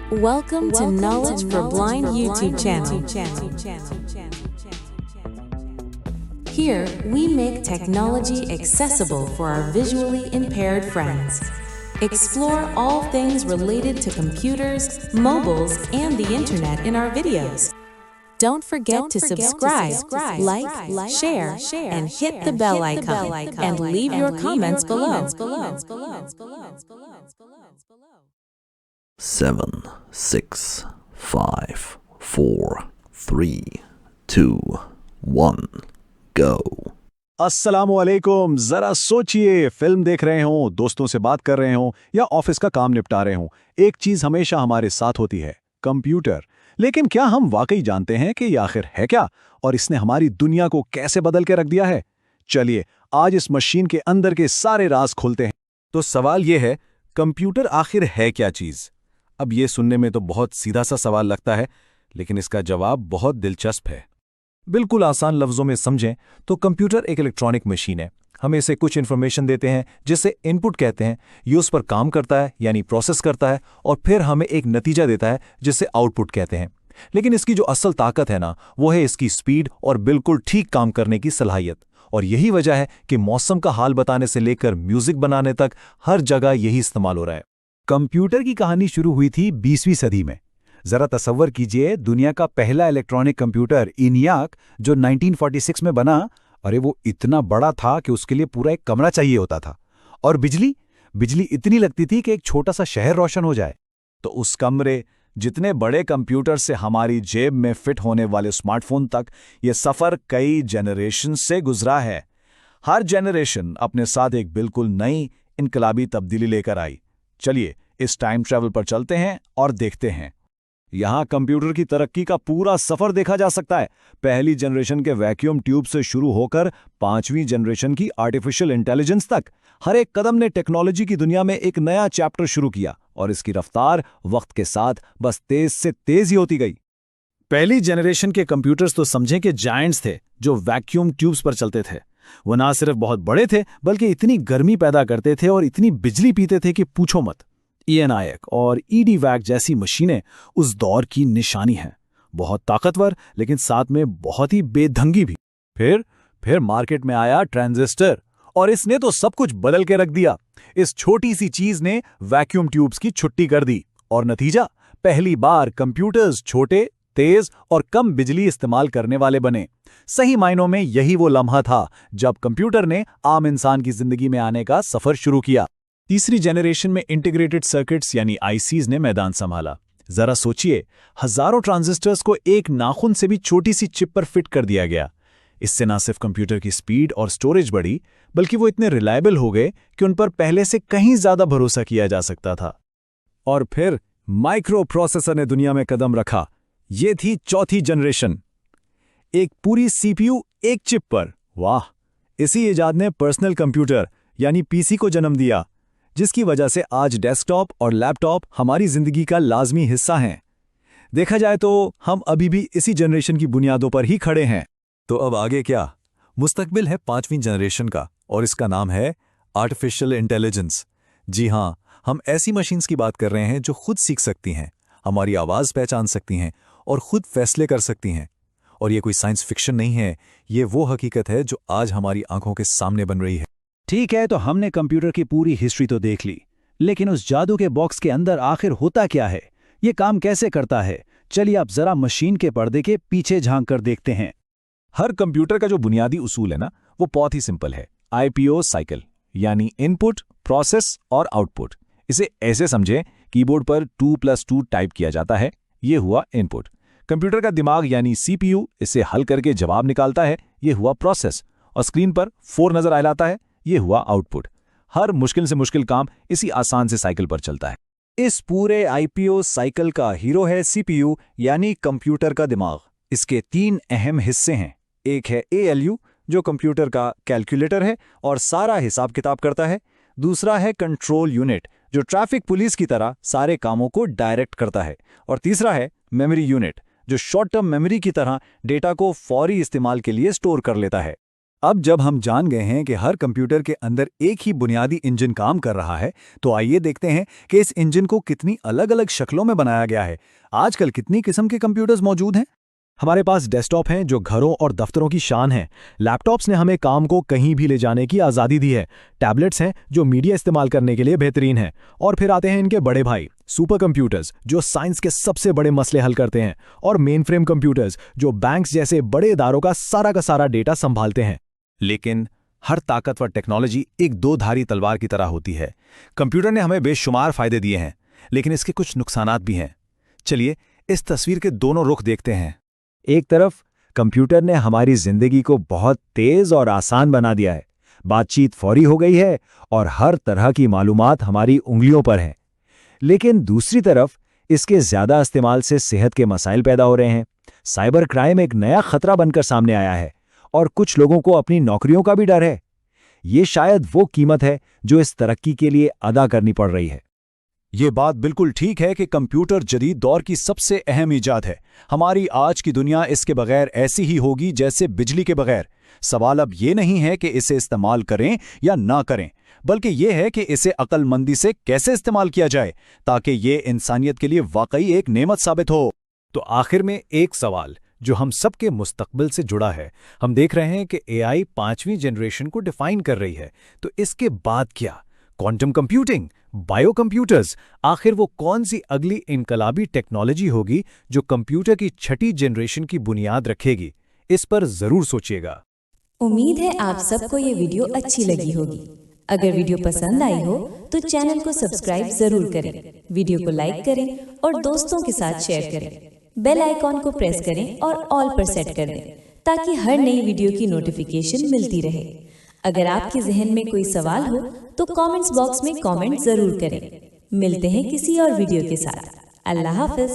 Welcome to Knowledge for Blind YouTube channel. Here, we make technology accessible for our visually impaired friends. Explore all things related to computers, mobiles, and the internet in our videos. Don't forget to subscribe, like, share, and hit the bell icon, and leave your comments below. 7, 6, 5, 4, 3, 2, 1, go. अस्सलामुअलैकुम। जरा सोचिए, film देख रहे हो, दोस्तों से बात कर रहे हो या ऑफिस का काम निपटा रहे हो, एक चीज हमेशा हमारे साथ होती है, कंप्यूटर। लेकिन क्या हम वाकई जानते हैं कि ये आखिर है क्या और इसने हमारी दुनिया को कैसे बदल के रख दिया है? चलिए आज इस मशीन के अंदर के सारे राज खोलते हैं। तो सवाल ये है, कंप्यूटर आखिर है क्या चीज? अब ये सुनने में तो बहुत सीधा सा सवाल लगता है, लेकिन इसका जवाब बहुत दिलचस्प है। बिल्कुल आसान लफ्जों में समझें तो कंप्यूटर एक इलेक्ट्रॉनिक मशीन है। हम इसे कुछ इन्फॉर्मेशन देते हैं जिसे इनपुट कहते हैं, ये उस पर काम करता है यानी प्रोसेस करता है, और फिर हमें एक नतीजा देता है जिसे आउटपुट कहते हैं। लेकिन इसकी जो असल ताकत है ना, वो है इसकी स्पीड और बिल्कुल ठीक काम करने की सलाहियत। और यही वजह है कि मौसम का हाल बताने से लेकर म्यूजिक बनाने तक हर जगह यही इस्तेमाल हो रहा है। कंप्यूटर की कहानी शुरू हुई थी 20वीं सदी में। जरा तसव्वुर कीजिए, दुनिया का पहला इलेक्ट्रॉनिक कंप्यूटर इनियाक जो 1946 में बना, अरे वो इतना बड़ा था कि उसके लिए पूरा एक कमरा चाहिए होता था। और बिजली इतनी लगती थी कि एक छोटा सा शहर रोशन हो जाए। तो उस कमरे जितने बड़े कंप्यूटर से हमारी जेब में फिट होने वाले स्मार्टफोन तक, ये सफर कई जनरेशन से गुजरा है। हर जनरेशन अपने साथ एक बिल्कुल नई इनकलाबी तब्दीली लेकर आई। चलिए इस टाइम ट्रैवल पर चलते हैं और देखते हैं। यहां कंप्यूटर की तरक्की का पूरा सफर देखा जा सकता है। पहली जनरेशन के वैक्यूम ट्यूब से शुरू होकर 5वीं जनरेशन की आर्टिफिशियल इंटेलिजेंस तक, हर एक कदम ने टेक्नोलॉजी की दुनिया में एक नया चैप्टर शुरू किया, और इसकी रफ्तार वक्त के साथ बस तेज से तेज ही होती गई। पहली जनरेशन के कंप्यूटर्स तो समझें कि जायंट्स थे जो वैक्यूम ट्यूब्स पर चलते थे। वो ना सिर्फ बहुत बड़े थे, बल्कि इतनी गर्मी पैदा करते थे और इतनी बिजली पीते थे कि पूछो मत। ENIAC और EDVAC जैसी मशीनें उस दौर की निशानी हैं। बहुत ताकतवर, लेकिन साथ में बहुत ही बेढंगी भी। फिर मार्केट में आया ट्रांजिस्टर, और इसने तो सब कुछ बदल के रख दिया। इस छोटी सी चीज ने वैक्यूम ट्यूब्स की छुट्टी कर दी, और नतीजा, पहली बार कंप्यूटर्स छोटे, तेज और कम बिजली इस्तेमाल करने वाले बने। सही मायनों में यही वो लम्हा था जब कंप्यूटर ने आम इंसान की जिंदगी में आने का सफर शुरू किया। तीसरी जनरेशन में इंटीग्रेटेड सर्किट्स यानी ICs ने मैदान संभाला। जरा सोचिए, हजारों ट्रांजिस्टर्स को एक नाखून से भी छोटी सी चिप पर फिट कर दिया गया। इससे न सिर्फ कंप्यूटर की स्पीड और स्टोरेज बढ़ी, बल्कि वो इतने रिलायबल हो गए कि उन पर पहले से कहीं ज्यादा भरोसा किया जा सकता था। और फिर माइक्रो प्रोसेसर ने दुनिया में कदम रखा। ये थी चौथी जनरेशन। एक पूरी CPU एक चिप पर। वाह! इसी इजाद ने पर्सनल कंप्यूटर यानी PC को जन्म दिया, जिसकी वजह से आज डेस्कटॉप और लैपटॉप हमारी जिंदगी का लाजमी हिस्सा हैं। देखा जाए तो हम अभी भी इसी जनरेशन की बुनियादों पर ही खड़े हैं। तो अब आगे क्या? मुस्तकबिल है 5वीं जनरेशन का, और इसका नाम है आर्टिफिशियल इंटेलिजेंस। जी हां, हम ऐसी मशीन्स की बात कर रहे हैं जो खुद सीख सकती हैं, हमारी आवाज़ पहचान सकती हैं और खुद फैसले कर सकती हैं। और ये कोई साइंस फिक्शन नहीं है, ये वो हकीकत है जो आज हमारी आंखों के सामने बन रही है। ठीक है, तो हमने कंप्यूटर की पूरी हिस्ट्री तो देख ली, लेकिन उस जादू के बॉक्स के अंदर आखिर होता क्या है? ये काम कैसे करता है? चलिए आप जरा मशीन के पर्दे के पीछे झांक कर देखते हैं। हर कंप्यूटर का जो बुनियादी उसूल है ना, वो बहुत ही सिंपल है। IPO साइकिल यानी इनपुट, प्रोसेस और आउटपुट। इसे ऐसे समझें, कीबोर्ड पर 2+2 टाइप किया जाता है, ये हुआ इनपुट। कंप्यूटर का दिमाग यानी CPU इसे हल करके जवाब निकालता है, ये हुआ प्रोसेस। और स्क्रीन पर 4 नजर आ लाता है, ये हुआ आउटपुट। हर मुश्किल से मुश्किल काम इसी आसान से साइकिल पर चलता है। इस पूरे IPO साइकिल का हीरो है CPU यानी कंप्यूटर का दिमाग। इसके 3 अहम हिस्से हैं। एक है ALU जो कंप्यूटर का कैलकुलेटर है और सारा हिसाब किताब करता है। दूसरा है कंट्रोल यूनिट जो ट्रैफिक पुलिस की तरह सारे कामों को डायरेक्ट करता है। और तीसरा है मेमोरी यूनिट जो शॉर्ट टर्म मेमोरी की तरह डेटा को फौरी इस्तेमाल के लिए स्टोर कर लेता है। अब जब हम जान गए हैं कि हर कंप्यूटर के अंदर एक ही बुनियादी इंजन काम कर रहा है, तो आइए देखते हैं कि इस इंजन को कितनी अलग-अलग शक्लों में बनाया गया है। आजकल कितनी किस्म के कंप्यूटर्स मौजूद हैं? हमारे पास डेस्कटॉप हैं जो घरों और दफ्तरों की शान हैं। लैपटॉप्स ने हमें काम को कहीं भी ले जाने की आज़ादी दी है। टैबलेट्स हैं जो मीडिया इस्तेमाल करने के लिए बेहतरीन हैं। और फिर आते हैं इनके बड़े भाई सुपर कंप्यूटर्स, जो साइंस के सबसे बड़े मसले हल करते हैं। और मेन फ्रेम कंप्यूटर्स, जो बैंक्स जैसे बड़े इदारों का सारा डेटा संभालते हैं। लेकिन हर ताकतवर टेक्नोलॉजी एक दो धारी तलवार की तरह होती है। कंप्यूटर ने हमें बेशुमार फायदे दिए हैं, लेकिन इसके कुछ नुकसानात भी हैं। चलिए इस तस्वीर के दोनों रुख देखते हैं। एक तरफ कंप्यूटर ने हमारी जिंदगी को बहुत तेज और आसान बना दिया है। बातचीत फौरी हो गई है और हर तरह की मालूमात हमारी उंगलियों पर है। लेकिन दूसरी तरफ इसके ज्यादा इस्तेमाल से सेहत के मसाइल पैदा हो रहे हैं। साइबर क्राइम एक नया खतरा बनकर सामने आया है और कुछ लोगों को अपनी नौकरियों का भी डर है। ये शायद वो कीमत है जो इस तरक्की के लिए अदा करनी पड़ रही है। ये बात बिल्कुल ठीक है कि कंप्यूटर जदीद दौर की सबसे अहम ईजाद है। हमारी आज की दुनिया इसके बगैर ऐसी ही होगी जैसे बिजली के बगैर। सवाल अब ये नहीं है कि इसे इस्तेमाल करें या ना करें, बल्कि ये है कि इसे अक्लमंदी से कैसे इस्तेमाल किया जाए ताकि ये इंसानियत के लिए वाकई एक नेमत साबित हो। तो आखिर में एक सवाल जो हम सबके मुस्तकबिल से जुड़ा है। हम देख रहे हैं कि एआई 5वीं जनरेशन को डिफाइन कर रही है, तो इसके बाद क्या? क्वांटम कंप्यूटिंग, बायो कंप्यूटर्स, आखिर वो कौन सी अगली इनकलाबी टेक्नोलॉजी होगी जो कंप्यूटर की 6ठी जनरेशन की बुनियाद रखेगी? इस पर जरूर सोचिएगा। उम्मीद है आप सबको ये वीडियो अच्छी लगी होगी। अगर वीडियो पसंद आई हो तो चैनल को सब्सक्राइब जरूर करें, वीडियो को लाइक करें और दोस्तों के साथ शेयर करें। बेल आइकॉन को प्रेस करें और ऑल पर सेट कर दें ताकि हर नई वीडियो की नोटिफिकेशन मिलती रहे। अगर आपके जहन में कोई सवाल हो तो कमेंट्स बॉक्स में कमेंट जरूर करें। मिलते हैं किसी और वीडियो के साथ। अल्लाह हाफ़िज़।